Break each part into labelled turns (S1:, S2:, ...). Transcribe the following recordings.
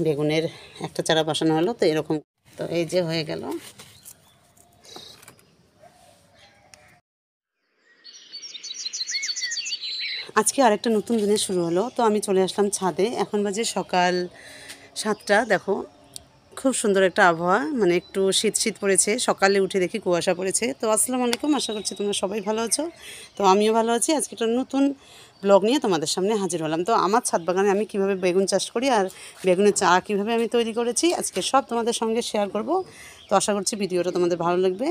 S1: বেগুনের একটা চারা বসানো হলো, তো এরকম। তো এই যে হয়ে গেল। আজকে আরেকটা নতুন দিনের শুরু হলো। তো আমি চলে আসলাম ছাদে। এখন বাজে সকাল 7টা। দেখো খুব সুন্দর একটা আবহাওয়া, মানে একটু শীত শীত পড়েছে। সকালে উঠে দেখি কুয়াশা পড়েছে। তো আসসালামু আলাইকুম, আশা করছি তোমরা সবাই ভালো আছো। তো আমিও ভালো আছি। আজকে একটা নতুন ব্লগ নিয়ে তোমাদের সামনে হাজির হলাম। তো আমার ছাদ বাগানে আমি কীভাবে বেগুন চাষ করি আর বেগুনের চারা কীভাবে আমি তৈরি করেছি আজকে সব তোমাদের সঙ্গে শেয়ার করব। তো আশা করছি ভিডিওটা তোমাদের ভালো লাগবে।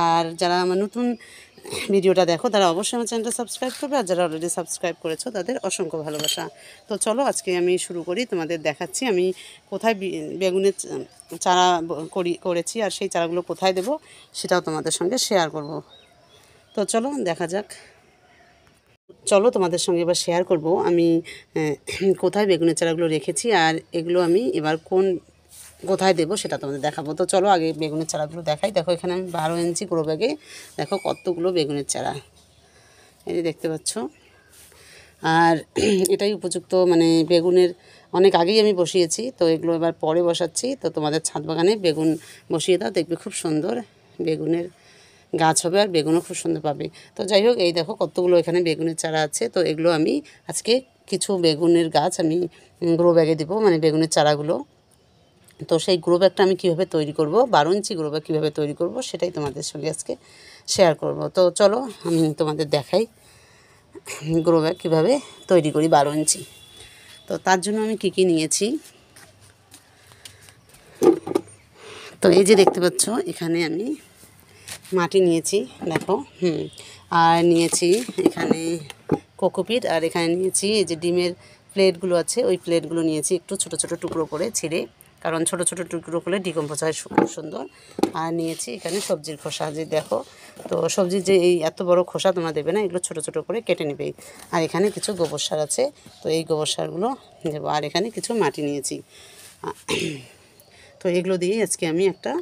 S1: আর যারা আমার নতুন ভিডিওটা দেখো তারা অবশ্যই আমার চ্যানেলটা সাবস্ক্রাইব করবে, আর যারা অলরেডি সাবস্ক্রাইব করেছো তাদের অসংখ্য ভালোবাসা। তো চলো আজকে আমি শুরু করি। তোমাদের দেখাচ্ছি আমি কোথায় বেগুনের চারা করেছি আর সেই চারাগুলো কোথায় দেব সেটাও তোমাদের সঙ্গে শেয়ার করব। তো চলো দেখা যাক। চলো তোমাদের সঙ্গে এবার শেয়ার করব আমি কোথায় বেগুনের চারাগুলো রেখেছি আর এগুলো আমি এবার কোথায় দেবো সেটা তোমাদের দেখাবো। তো চলো আগে বেগুনের চারাগুলো দেখাই। দেখো এখানে আমি 12 ইঞ্চি গ্রো ব্যাগে দেখো কতগুলো বেগুনের চারা, এই যে দেখতে পাচ্ছ। আর এটাই উপযুক্ত, মানে বেগুনের অনেক আগেই আমি বসিয়েছি, তো এগুলো এবার পরে বসাচ্ছি। তো তোমাদের ছাদ বাগানে বেগুন বসিয়ে দাও, দেখবে খুব সুন্দর বেগুনের গাছ হবে আর বেগুনও খুব সুন্দর পাবে। তো যাই হোক, এই দেখো কতগুলো এখানে বেগুনের চারা আছে। তো এগুলো আমি আজকে কিছু বেগুনের গাছ আমি গ্রো ব্যাগে দেবো, মানে বেগুনের চারাগুলো। তো সেই গ্রো ব্যাগটা আমি কীভাবে তৈরি করব, 12 ইঞ্চি গ্রো ব্যাগ কীভাবে তৈরি করব সেটাই তোমাদের সঙ্গে আজকে শেয়ার করব। তো চলো আমি তোমাদের দেখাই গ্রো ব্যাগ কীভাবে তৈরি করি 12 ইঞ্চি। তো তার জন্য আমি কী কী নিয়েছি, তো এই যে দেখতে পাচ্ছ এখানে আমি মাটি নিয়েছি, দেখো। আর নিয়েছি এখানে কোকোপিট, আর এখানে নিয়েছি এই যে ডিমের প্লেটগুলো আছে, ওই প্লেটগুলো নিয়েছি একটু ছোট ছোট টুকরো করে ছিঁড়ে, কারণ ছোট ছোট টুকরো করলে ডিকম্পোজ হয় খুব সুন্দর। আর নিয়েছি এখানে সবজির খোসা, যে দেখো। তো সবজির যে এই এত বড় খোসা তোমরা দেবে না, এগুলো ছোট ছোট করে কেটে নেবে। আর এখানে কিছু গোবর সার আছে, তো এই গোবর সারগুলো দেবো। আর এখানে কিছু মাটি নিয়েছি। তো এগুলো দিয়েই আজকে আমি একটা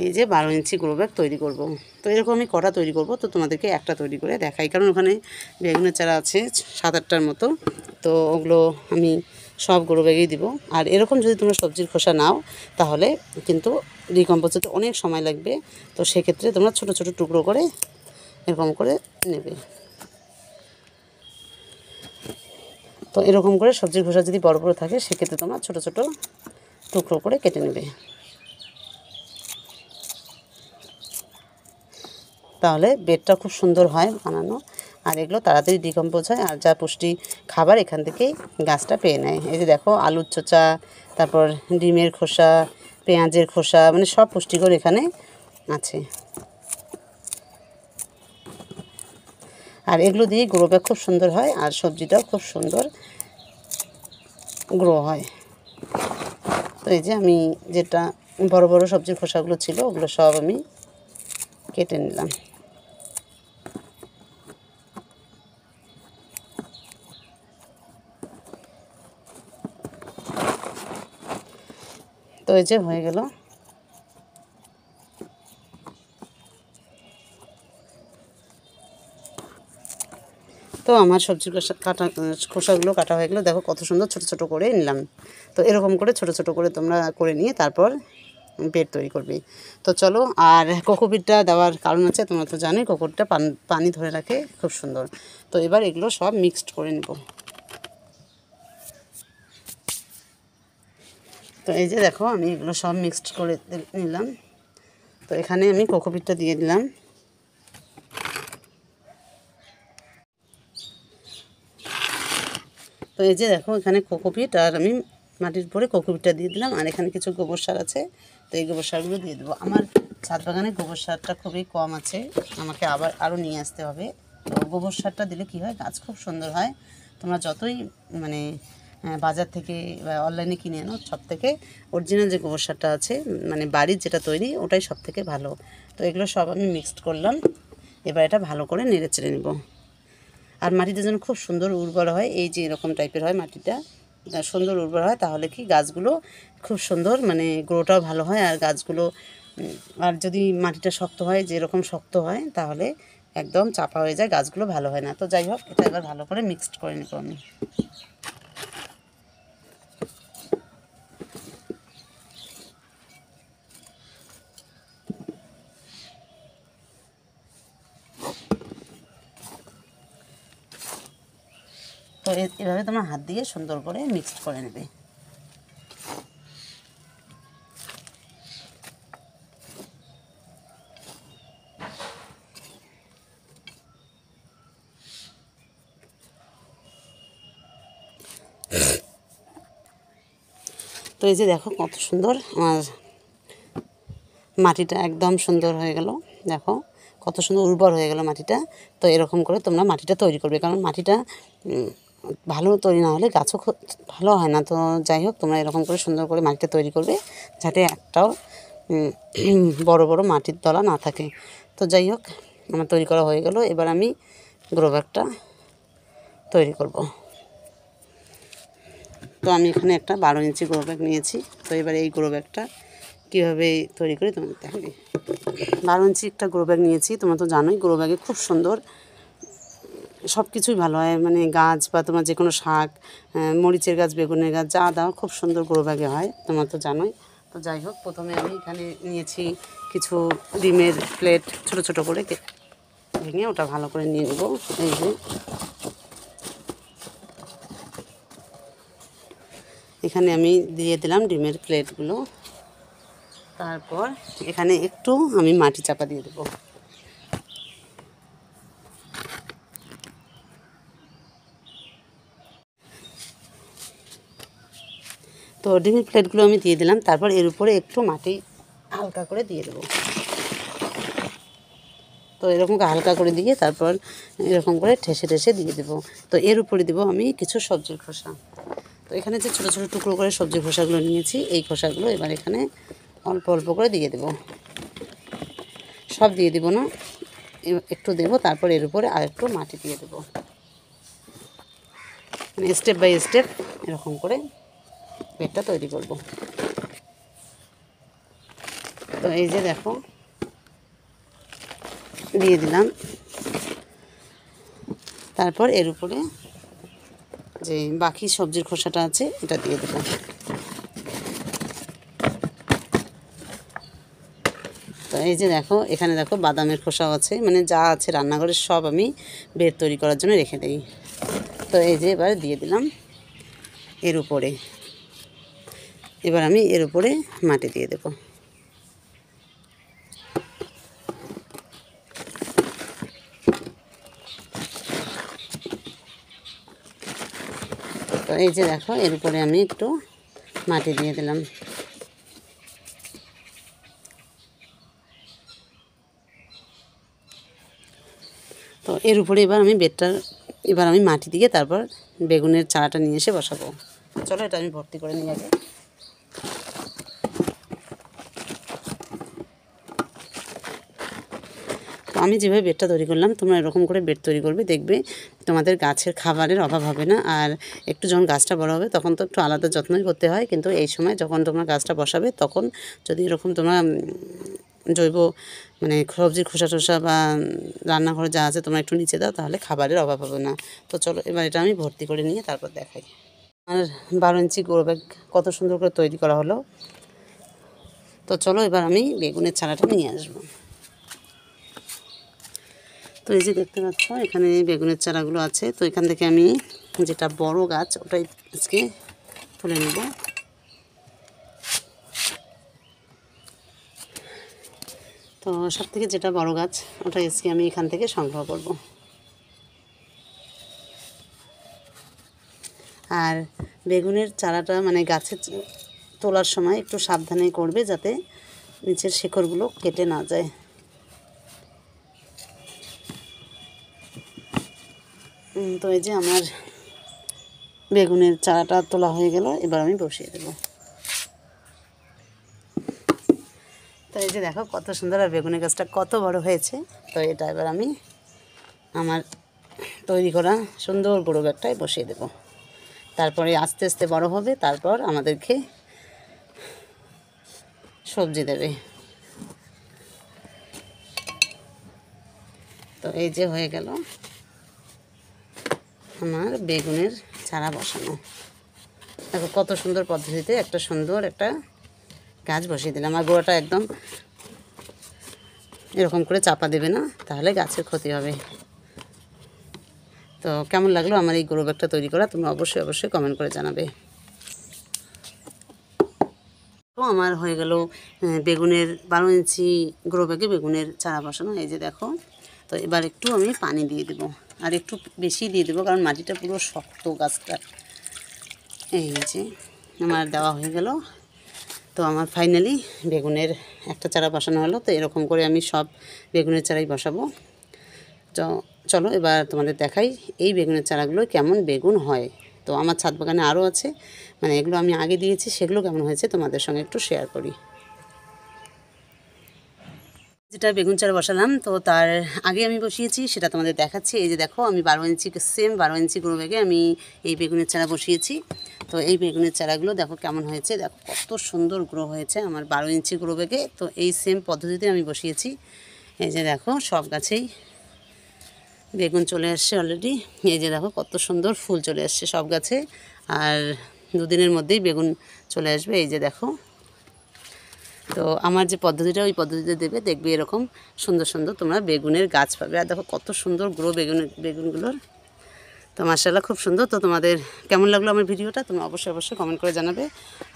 S1: এই যে 12 ইঞ্চি গ্রো ব্যাগ তৈরি করব। তো এরকম আমি কটা তৈরি করব, তো তোমাদেরকে একটা তৈরি করে দেখাই, কারণ ওখানে বেগুনের চারা আছে 7-8টার মতো। তো ওগুলো আমি সব গ্রো ব্যাগেই দিব। আর এরকম যদি তোমরা সবজির খোসা নাও তাহলে কিন্তু ডিকম্পোজ হতে অনেক সময় লাগবে। তো সেক্ষেত্রে তোমরা ছোট ছোট টুকরো করে এরকম করে নেবে। তো এরকম করে সবজির খোসা যদি বড় বড় থাকে সেক্ষেত্রে তোমরা ছোট ছোট টুকরো করে কেটে নেবে, তাহলে বেডটা খুব সুন্দর হয় বানানো। আর এগুলো তাড়াতাড়ি ডিকম্পোজ হয়, আর যা পুষ্টি খাবার এখান থেকেই গাছটা পেয়ে নেয়। এই যে দেখো আলুর চোচা, তারপর ডিমের খোসা, পেঁয়াজের খোসা, মানে সব পুষ্টিকর এখানে আছে। আর এগুলো দিয়ে গ্রো ব্যাগ খুব সুন্দর হয়, আর সবজিটাও খুব সুন্দর গ্রো হয়। তো এই যে আমি যেটা বড় বড় সবজির খোসাগুলো ছিল ওগুলো সব আমি কেটে নিলাম। তো এই যে হয়ে গেল। তো আমার সবজির খোসাগুলো কাটা হয়ে গেলো, দেখো কত সুন্দর ছোট ছোট করে নিলাম। তো এরকম করে ছোট ছোট করে তোমরা করে নিয়ে তারপর বেড তৈরি করবে। তো চলো, আর কোকোপিটটা দেওয়ার কারণ আছে, তোমরা তো জানোই কোকোপিটটা পানি ধরে রাখে খুব সুন্দর। তো এবার এগুলো সব মিক্সড করে নেব। তো এই যে দেখো আমি এগুলো সব মিক্সড করে নিলাম। তো এখানে আমি কোকোপিটটা দিয়ে দিলাম। তো এই যে দেখো এখানে কোকোপিট আর আমি মাটির উপরে কোকোপিটটা দিয়ে দিলাম। আর এখানে কিছু গোবর সার আছে, তো এই গোবর সারগুলো দিয়ে দেবো। আমার ছাদ বাগানে গোবর সারটা খুবই কম আছে, আমাকে আরও নিয়ে আসতে হবে। তো গোবর সারটা দিলে কী হয়, গাছ খুব সুন্দর হয়। তোমরা যতই মানে বাজার থেকে বা অনলাইনে কিনে আনো, সব থেকে অরিজিনাল যে গোবর সারটা আছে, মানে বাড়ির যেটা তৈরি, ওটাই সব থেকে ভালো। তো এগুলো সব আমি মিক্সড করলাম। এবার এটা ভালো করে নেড়ে চেড়ে নেব। আর মাটিটা যেন খুব সুন্দর উর্বর হয়, এই যে এরকম টাইপের হয় মাটিটা, সুন্দর উর্বর হয়, তাহলে কি গাছগুলো খুব সুন্দর, মানে গ্রোটাও ভালো হয়। আর গাছগুলো আর যদি মাটিটা শক্ত হয়, যেরকম শক্ত হয়, তাহলে একদম চাপা হয়ে যায়, গাছগুলো ভালো হয় না। তো যাই হোক, এটা এবার ভালো করে মিক্সড করে নেব আমি। তো এভাবে তোমার হাত দিয়ে সুন্দর করে মিক্সড করে নেবে। তো এই যে দেখো কত সুন্দর আমার মাটিটা একদম সুন্দর হয়ে গেল। দেখো কত সুন্দর উর্বর হয়ে গেল মাটিটা। তো এরকম করে তোমরা মাটিটা তৈরি করবে, কারণ মাটিটা ভালো তৈরি না হলে গাছও ভালো হয় না। তো যাই হোক, তোমরা এরকম করে সুন্দর করে মাটিটা তৈরি করবে, যাতে একটাও বড় বড় মাটির তলা না থাকে। তো যাই হোক, আমার তৈরি করা হয়ে গেল। এবার আমি গ্রো ব্যাগটা তৈরি করব। তো আমি এখানে একটা 12 ইঞ্চি গ্রো ব্যাগ নিয়েছি। তো এবার এই গ্রো ব্যাগটা কীভাবে তৈরি করি তোমাদের দেখাবে। 12 ইঞ্চি একটা গ্রো ব্যাগ নিয়েছি। তোমরা তো জানোই গ্রো ব্যাগে খুব সুন্দর সব কিছুই ভালো হয়, মানে গাছ বা তোমার যে কোনো শাক, মরিচের গাছ, বেগুনের গাছ যা দাও খুব সুন্দর গ্রো ব্যাগে হয়, তোমরা তো জানোই। তো যাই হোক, প্রথমে আমি এখানে নিয়েছি কিছু ডিমের প্লেট, ছোট ছোট করে ভেঙে ওটা ভালো করে নিয়ে নেব। এই যে এখানে আমি দিয়ে দিলাম ডিমের প্লেটগুলো। তারপর এখানে একটু আমি মাটি চাপা দিয়ে দেবো। তো ডিমের প্লেটগুলো আমি দিয়ে দিলাম। তারপর এর উপরে একটু মাটি হালকা করে দিয়ে দেবো। তো এরকম হালকা করে দিয়ে তারপর এরকম করে ঠেসে ঠেসে দিয়ে দেবো। তো এর উপরে দেবো আমি কিছু সবজির খোসা। তো এখানে যে ছোটো ছোটো টুকরো করে সবজির খোসাগুলো নিয়েছি, এই খোসাগুলো এবার এখানে অল্প অল্প করে দিয়ে দেবো। সব দিয়ে দেবো না, একটু দেবো। তারপর এর উপরে আর একটু মাটি দিয়ে দেবো, মানে স্টেপ বাই স্টেপ এরকম করে বেডটা তৈরি করব। তো এই যে দেখো দিয়ে দিলাম। তারপর এর উপরে যে বাকি সবজির খোসাটা আছে এটা দিয়ে দেবো। তো এই যে দেখো এখানে দেখো বাদামের খোসাও আছে, মানে যা আছে রান্নাঘরের সব আমি বেড তৈরি করার জন্য রেখে দিই। তো এই যে এবার দিয়ে দিলাম এর উপরে। এবার আমি এর উপরে মাটি দিয়ে দেব। তো এই যে দেখো এর উপরে আমি একটু মাটি দিয়ে দিলাম। তো এর উপরে এবার আমি মাটি দিয়ে তারপর বেগুনের চারাটা নিয়ে এসে বসাবো। চলো এটা আমি ভর্তি করে নিয়ে যাবো। তো আমি যেভাবে বেডটা তৈরি করলাম, তোমরা এরকম করে বেড তৈরি করবে, দেখবে তোমাদের গাছের খাবারের অভাব হবে না। আর একটু যখন গাছটা বড় হবে তখন তো একটু আলাদা যত্নই করতে হয়, কিন্তু এই সময় যখন তোমরা গাছটা বসাবে তখন যদি এরকম তোমরা জৈব মানে সবজির খোসা টোসা বা রান্নাঘরে যা আছে তোমরা একটু নিচে দাও, তাহলে খাবারের অভাব হবে না। তো চলো এবার এটা আমি ভর্তি করে নিয়ে তারপর দেখাই। আর 12 ইঞ্চি গ্রো ব্যাগ কত সুন্দর করে তৈরি করা হলো। তো চলো এবার আমি বেগুনের চারাটা নিয়ে আসবো। তো এই যে দেখতে পাচ্ছ এখানে বেগুনের চারাগুলো আছে। তো এখান থেকে আমি যেটা বড় গাছ ওটাই আজকে তুলে নেব। তো সব থেকে যেটা বড় গাছ ওটাই আজকে আমি এখান থেকে সংগ্রহ করব। আর বেগুনের চারাটা মানে গাছে তোলার সময় একটু সাবধানে করবে, যাতে নিচের শিকড়গুলো কেটে না যায়। তো এই যে আমার বেগুনের চারাটা তোলা হয়ে গেল, এবার আমি বসিয়ে দেব। তো এই যে দেখো কত সুন্দর, আর বেগুনের গাছটা কত বড় হয়েছে। তো এটা এবার আমি আমার তৈরি করা সুন্দর গ্রো ব্যাগটায় বসিয়ে দেব। তারপরে আস্তে আস্তে বড় হবে, তারপর আমাদেরকে সবজি দেবে। তো এই যে হয়ে গেল আমার বেগুনের চারা বসানো। দেখো কত সুন্দর পদ্ধতিতে একটা সুন্দর একটা গাছ বসিয়ে দিলাম। আর গোড়াটা একদম এরকম করে চাপা দেবে না, তাহলে গাছের ক্ষতি হবে। তো কেমন লাগলো আমার এই গ্রো ব্যাগটা তৈরি করা, তোমরা অবশ্যই কমেন্ট করে জানাবে। তো আমার হয়ে গেল বেগুনের 12 ইঞ্চি গ্রো ব্যাগে বেগুনের চারা বসানো। এই যে দেখো, তো এবার একটু আমি পানি দিয়ে দেবো, আর একটু বেশি দিয়ে দেবো কারণ মাটিটা পুরো শক্ত গাছটার। এই যে আমার দেওয়া হয়ে গেল। তো আমার ফাইনালি বেগুনের একটা চারা বসানো হলো। তো এরকম করে আমি সব বেগুনের চারাই বসাবো। তো চলো এবার তোমাদের দেখাই এই বেগুনের চারাগুলো কেমন বেগুন হয়। তো আমার ছাদ বাগানে আরও আছে, মানে এগুলো আমি আগে দিয়েছি, সেগুলো কেমন হয়েছে তোমাদের সঙ্গে একটু শেয়ার করি। যেটা বেগুন চারা বসালাম তো তার আগে আমি বসিয়েছি সেটা তোমাদের দেখাচ্ছি। এই যে দেখো, আমি 12 ইঞ্চি সেম 12 ইঞ্চি গ্রো ব্যাগে আমি এই বেগুনের চারা বসিয়েছি। তো এই বেগুনের চারাগুলো দেখো কেমন হয়েছে, দেখো কত সুন্দর গ্রো হয়েছে আমার 12 ইঞ্চি গ্রো ব্যাগে। তো এই সেম পদ্ধতিতে আমি বসিয়েছি। এই যে দেখো সব গাছেই বেগুন চলে আসছে অলরেডি। এই যে দেখো কত সুন্দর ফুল চলে আসছে সব গাছে, আর দুদিনের মধ্যেই বেগুন চলে আসবে। এই যে দেখো, তো আমার যে পদ্ধতিটা ওই পদ্ধতিতে দেবে, দেখবে এরকম সুন্দর সুন্দর তোমরা বেগুনের গাছ পাবে। আর দেখো কত সুন্দর গ্রো বেগুনগুলোর। তো মাশাআল্লাহ খুব সুন্দর। তো তোমাদের কেমন লাগলো আমার ভিডিওটা তোমরা অবশ্যই কমেন্ট করে জানাবে।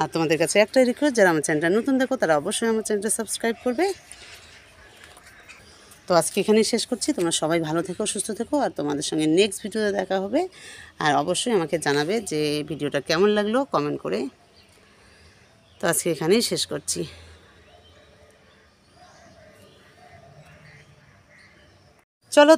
S1: আর তোমাদের কাছে একটাই রিকোয়েস্ট, যারা আমার চ্যানেলটা নতুন দেখো তারা অবশ্যই আমার চ্যানেলটা সাবস্ক্রাইব করবে। তো আজকে এখানেই শেষ করছি। তোমরা সবাই ভালো থেকো, সুস্থ থেকো, আর তোমাদের সঙ্গে নেক্সট ভিডিওতে দেখা হবে। আর অবশ্যই আমাকে জানাবে যে ভিডিওটা কেমন লাগলো কমেন্ট করে। তো আজকে এখানেই শেষ করছি। চলো।